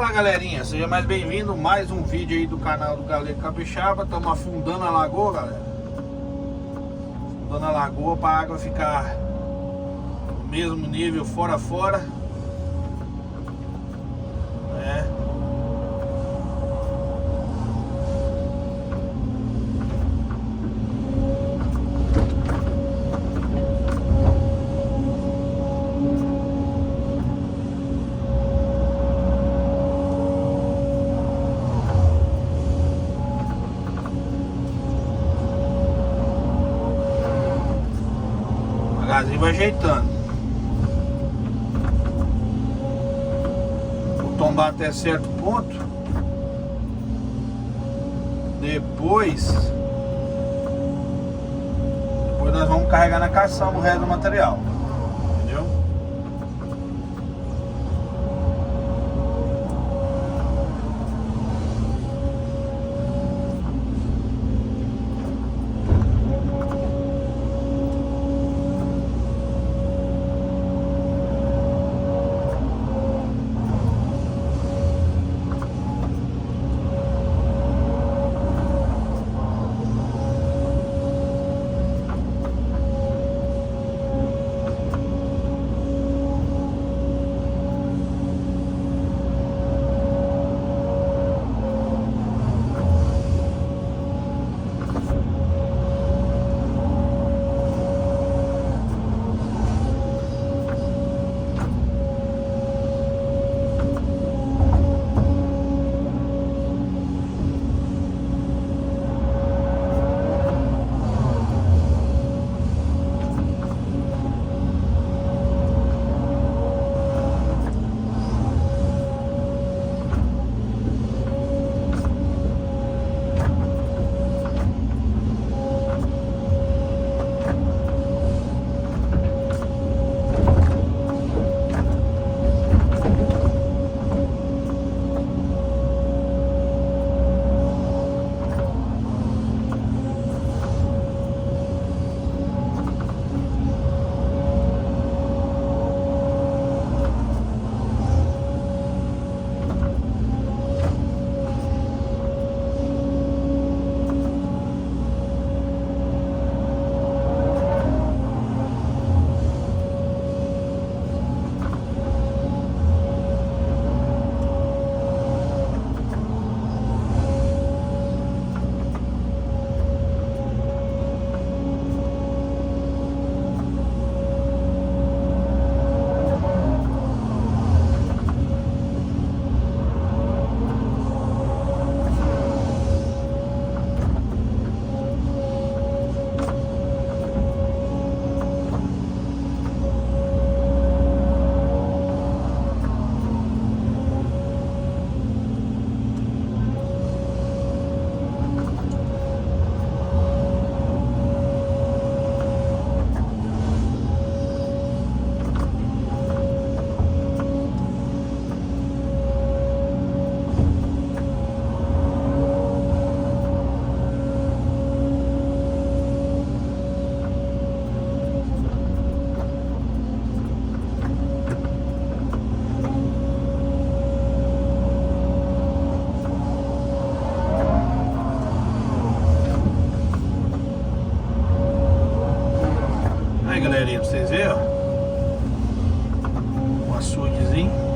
Fala galerinha, seja mais bem-vindo, mais um vídeo aí do canal do Galego Capixaba. Estamos afundando a lagoa, galera. Afundando a lagoa para a água ficar no mesmo nível fora. Devagarzinho vai ajeitando. Vou tombar até certo ponto. Depois nós vamos carregar na caçamba o resto do material. Entendeu? Galerinha, pra vocês verem, ó, um açudezinho.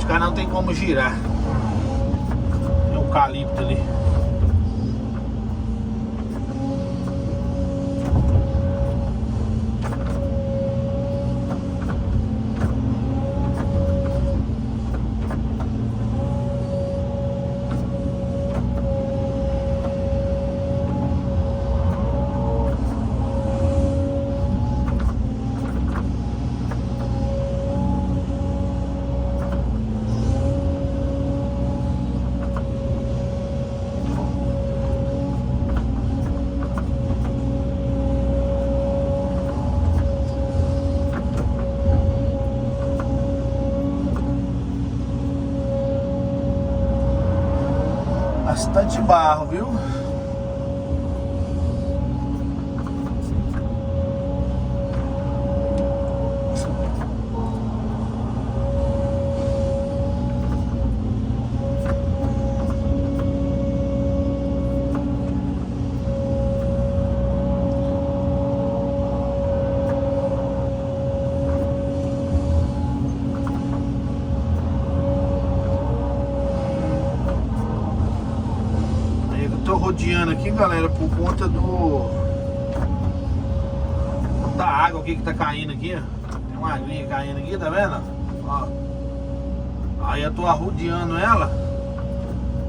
cá não tem como girar. Tem um eucalipto ali. Bastante barro, viu? Tô rodeando aqui, galera, por conta da água aqui que tá caindo aqui, ó. Tem uma aguinha caindo aqui, tá vendo? Ó. Aí eu tô arrodeando ela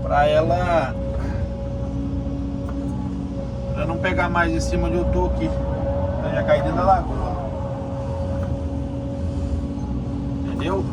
pra ela não pegar mais em cima de eu tô aqui. Ela já caiu dentro da lagoa. Entendeu?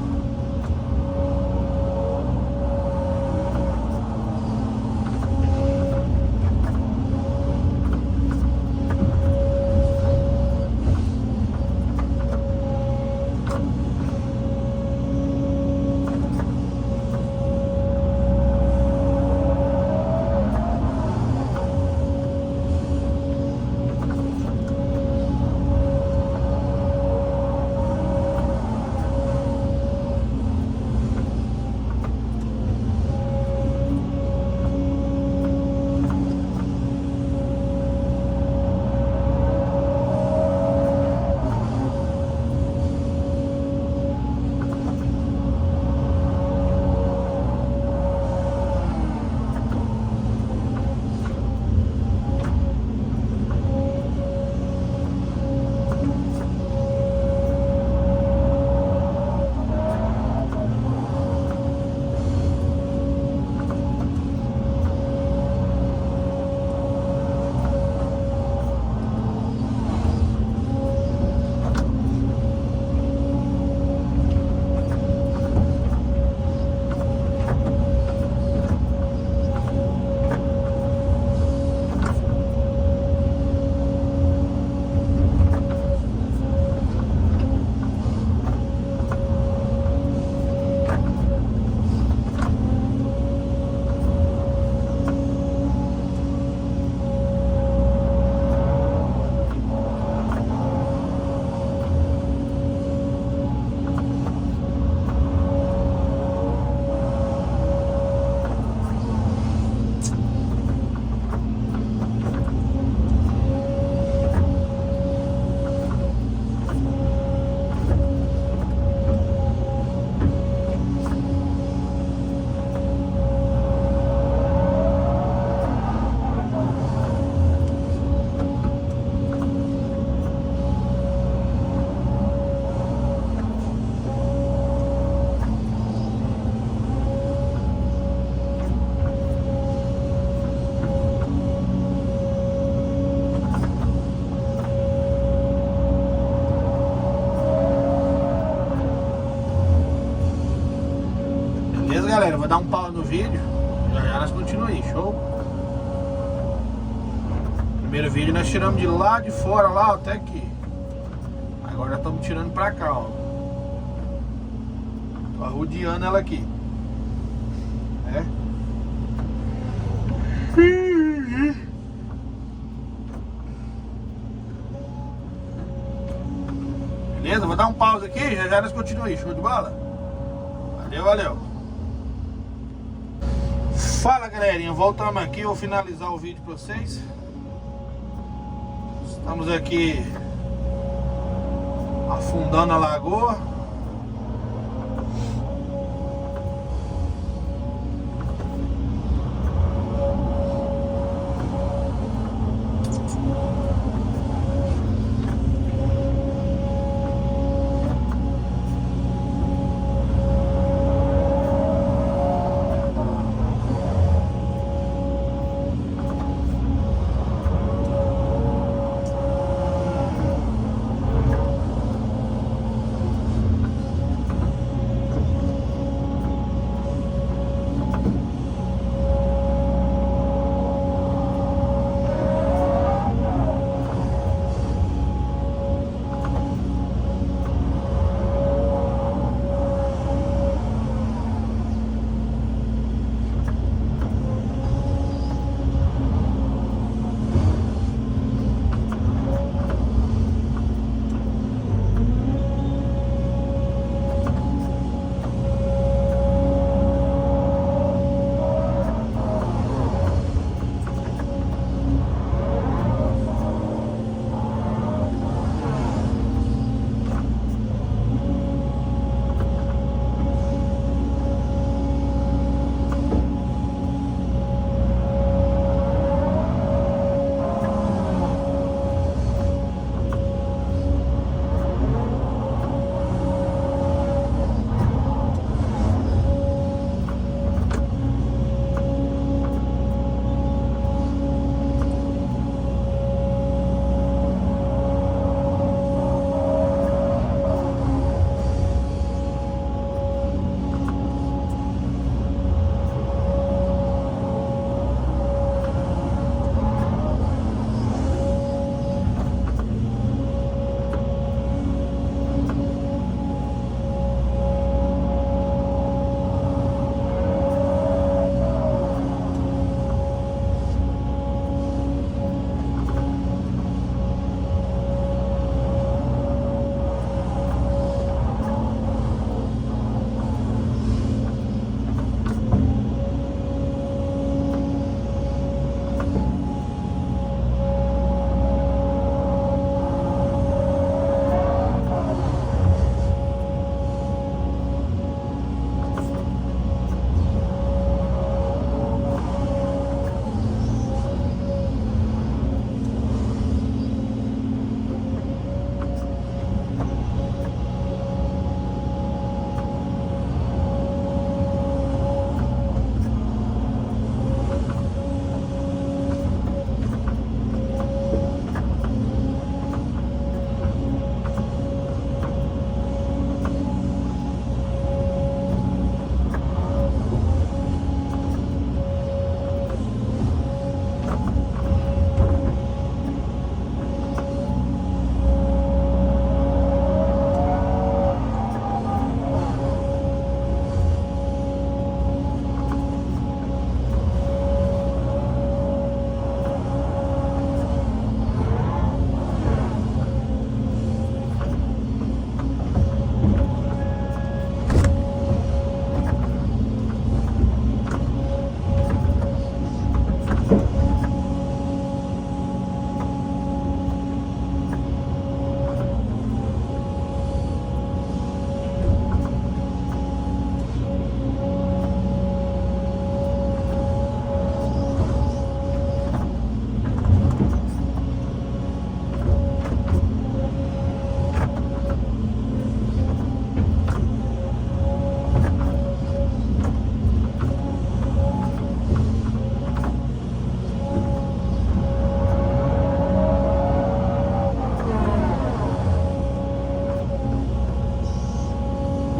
Beleza, galera? Vou dar um pau no vídeo. Já nós continuamos aí, show? Primeiro vídeo nós tiramos de lá de fora, lá até aqui. Agora nós estamos tirando pra cá, ó. Tô arrodeando ela aqui. Né? Beleza? Vou dar um pause aqui, já nós continuamos aí, show de bola? Valeu, valeu. Fala, galerinha, voltamos aqui, vou finalizar o vídeo pra vocês. Estamos aqui afundando a lagoa.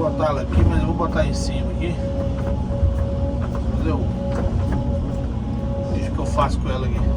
botar ela aqui, mas eu vou botar em cima aqui. Entendeu? Deixa que eu faço com ela aqui.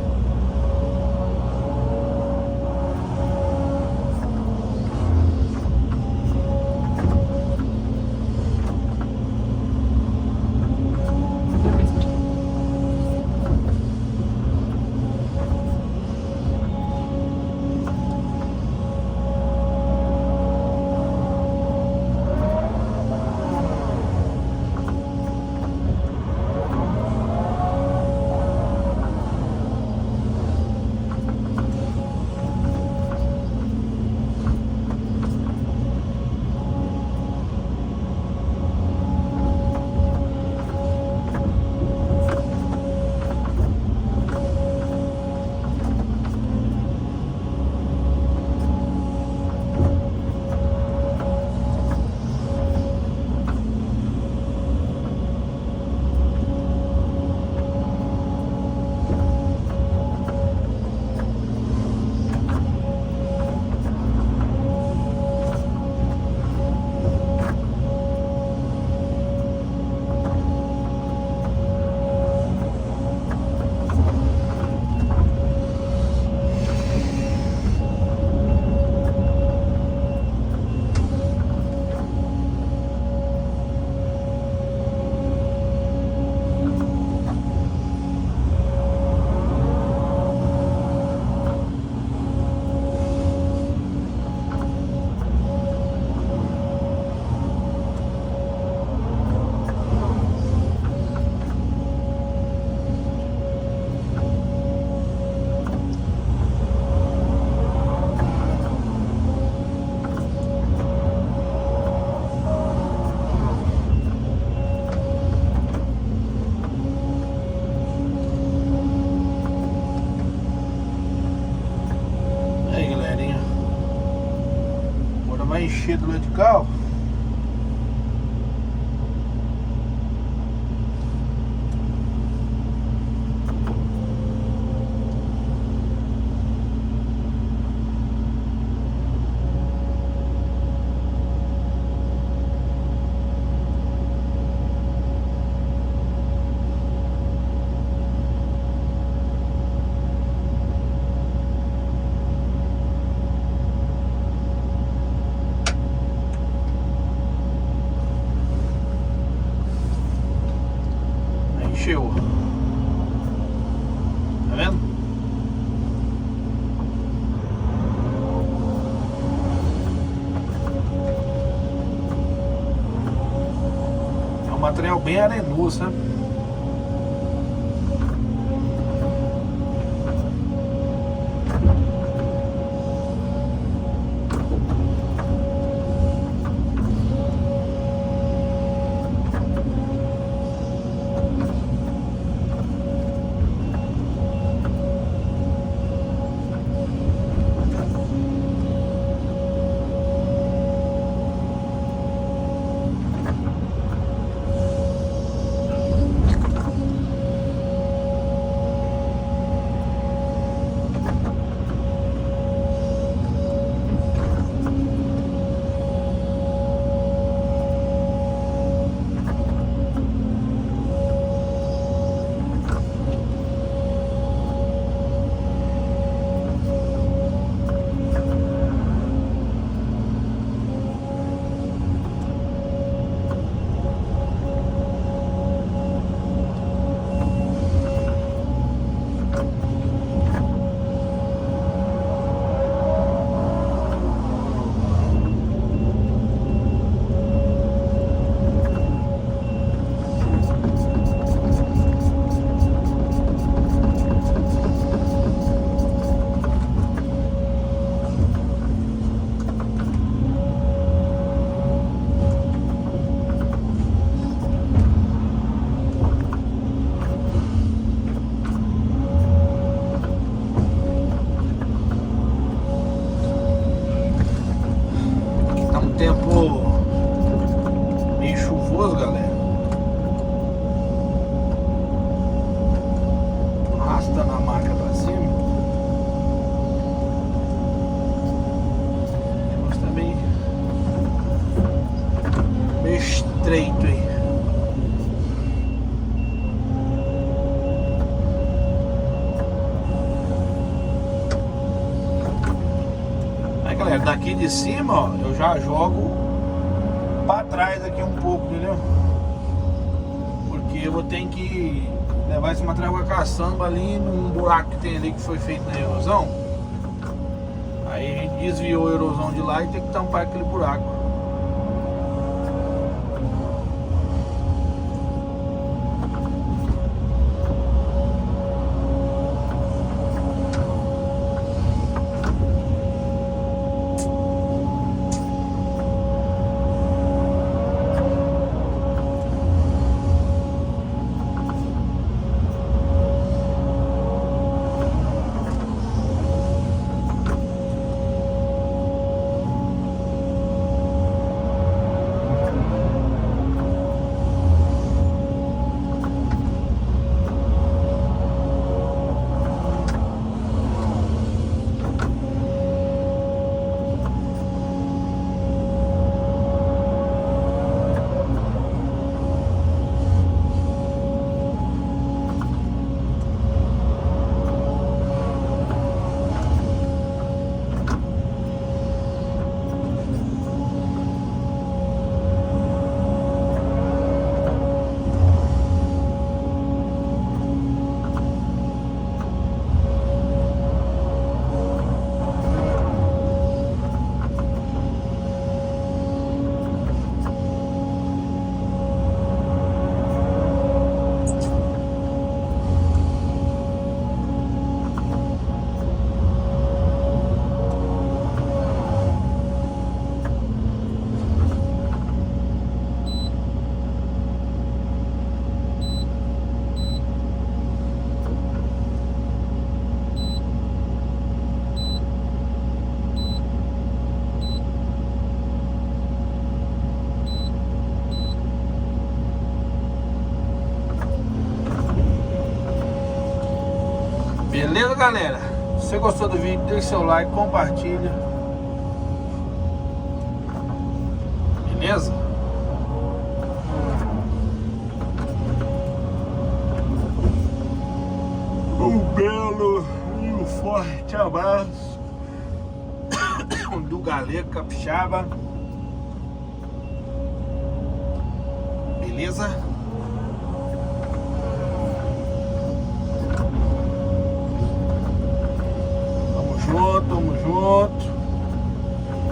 Vai encher do lado de carro. Encheu. Tá vendo? É um material bem arenoso, sabe? estreito aí. Aí galera, daqui de cima, ó, eu já jogo pra trás aqui um pouco, entendeu? Porque eu vou ter que levar esse material com a caçamba ali num buraco que tem ali que foi feito na erosão. Aí a gente desviou a erosão de lá e tem que tampar aquele buraco. Beleza, galera? Se você gostou do vídeo, deixe seu like, compartilha. Beleza? Um belo e um forte abraço do Galego Capixaba. Beleza? Tamo junto.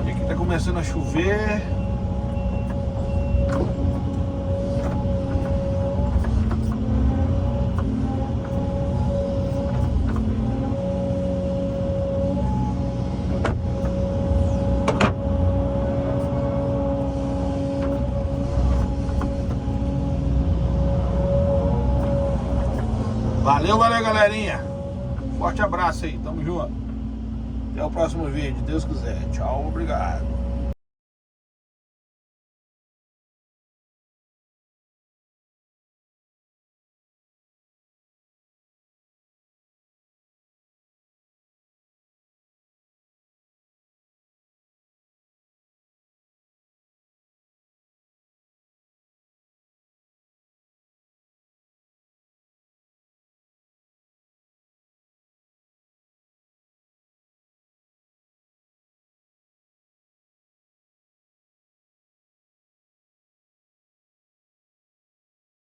E aqui tá começando a chover. Valeu, galerinha. Forte abraço aí, tamo junto. Até o próximo vídeo, Deus quiser. Tchau, obrigado.